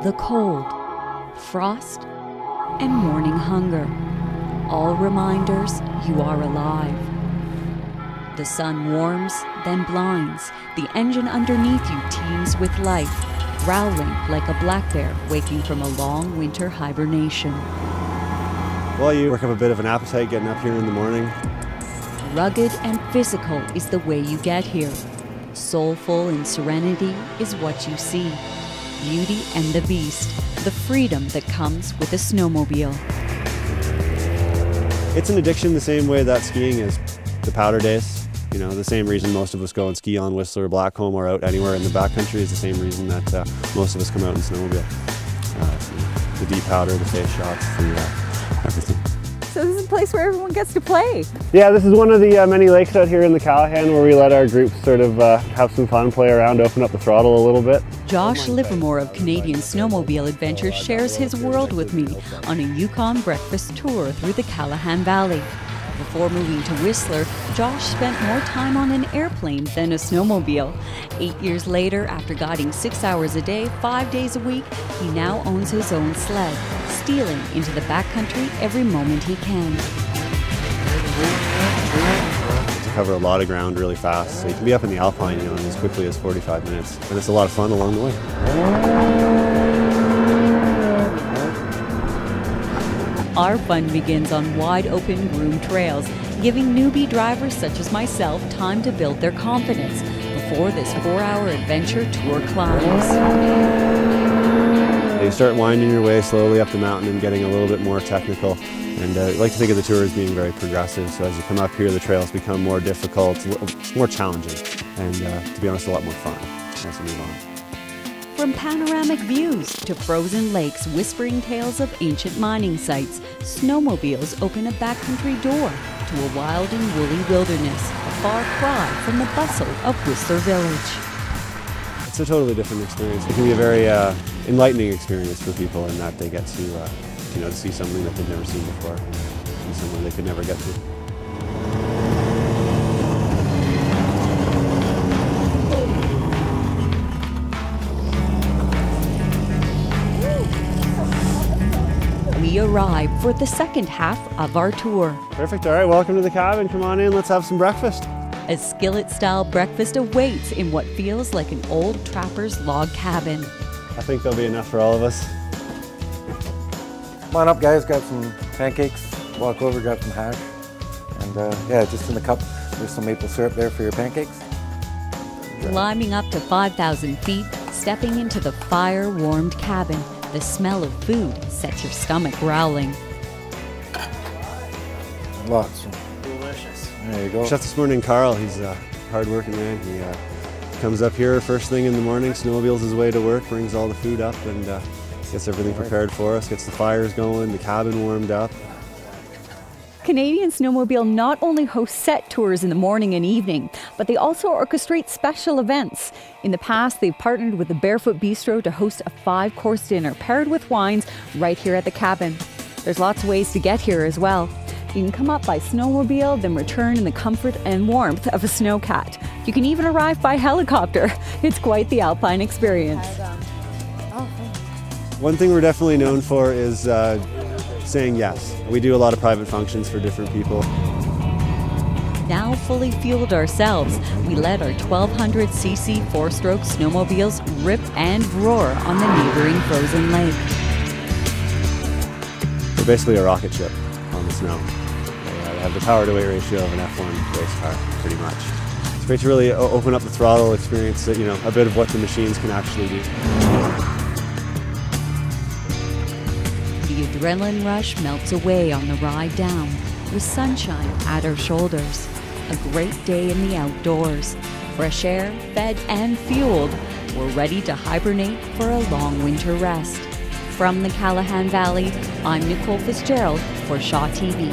the cold, frost, and morning hunger. All reminders you are alive. The sun warms, then blinds. The engine underneath you teems with life, growling like a black bear waking from a long winter hibernation. Well, you work up a bit of an appetite getting up here in the morning. Rugged and physical is the way you get here. Soulful and serenity is what you see. Beauty and the beast, the freedom that comes with a snowmobile. It's an addiction the same way that skiing is. The powder days, you know, the same reason most of us go and ski on Whistler or Blackcomb or out anywhere in the backcountry is the same reason that most of us come out and snowmobile. The deep powder, the face shots, everything. So this is a place where everyone gets to play. Yeah, this is one of the many lakes out here in the Callaghan where we let our groups sort of have some fun, play around, open up the throttle a little bit. Josh Livermore of Canadian Snowmobile Adventures shares his world with me on a Yukon Breakfast Tour through the Callaghan Valley. Before moving to Whistler, Josh spent more time on an airplane than a snowmobile. 8 years later, after guiding 6 hours a day, 5 days a week, he now owns his own sled, stealing into the backcountry every moment he can. To cover a lot of ground really fast, so you can be up in the alpine, you know, in as quickly as 45 minutes, and it's a lot of fun along the way. Our fun begins on wide-open groomed trails, giving newbie drivers such as myself time to build their confidence before this 4-hour adventure tour climbs. You start winding your way slowly up the mountain and getting a little bit more technical. And I like to think of the tour as being very progressive, so as you come up here the trails become more difficult, more challenging, and to be honest a lot more fun as we move on. From panoramic views to frozen lakes whispering tales of ancient mining sites, snowmobiles open a backcountry door to a wild and woolly wilderness, a far cry from the bustle of Whistler Village. It's a totally different experience. It can be a very enlightening experience for people in that they get to, you know, to see something that they've never seen before, and somewhere they could never get to. We arrive for the second half of our tour. Perfect. All right, welcome to the cabin. Come on in, let's have some breakfast. A skillet-style breakfast awaits in what feels like an old trapper's log cabin. I think there'll be enough for all of us. Come on up, guys. Grab some pancakes. Walk over, grab some hash. And yeah, just in the cup, there's some maple syrup there for your pancakes. Climbing up to 5,000 feet, stepping into the fire-warmed cabin, the smell of food sets your stomach growling. Lots. Delicious. There you go. Chef this morning, Carl, he's a hard-working man. He comes up here first thing in the morning, snowmobiles his way to work, brings all the food up, and gets everything prepared for us, gets the fires going, the cabin warmed up. Canadian Snowmobile not only hosts set tours in the morning and evening, but they also orchestrate special events. In the past, they've partnered with the Barefoot Bistro to host a 5-course dinner paired with wines right here at the cabin. There's lots of ways to get here as well. You can come up by snowmobile, then return in the comfort and warmth of a snowcat. You can even arrive by helicopter. It's quite the alpine experience. One thing we're definitely known for is saying yes. We do a lot of private functions for different people. Now fully fueled ourselves, we let our 1200cc 4-stroke snowmobiles rip and roar on the neighboring frozen lake. We're basically a rocket ship on the snow. They have the power-to-weight ratio of an F1 race car, pretty much. It's great to really open up the throttle, experience, you know, a bit of what the machines can actually do. The adrenaline rush melts away on the ride down, with sunshine at our shoulders. A great day in the outdoors. Fresh air, fed and fueled, we're ready to hibernate for a long winter rest. From the Callaghan Valley, I'm Nicole Fitzgerald for Shaw TV.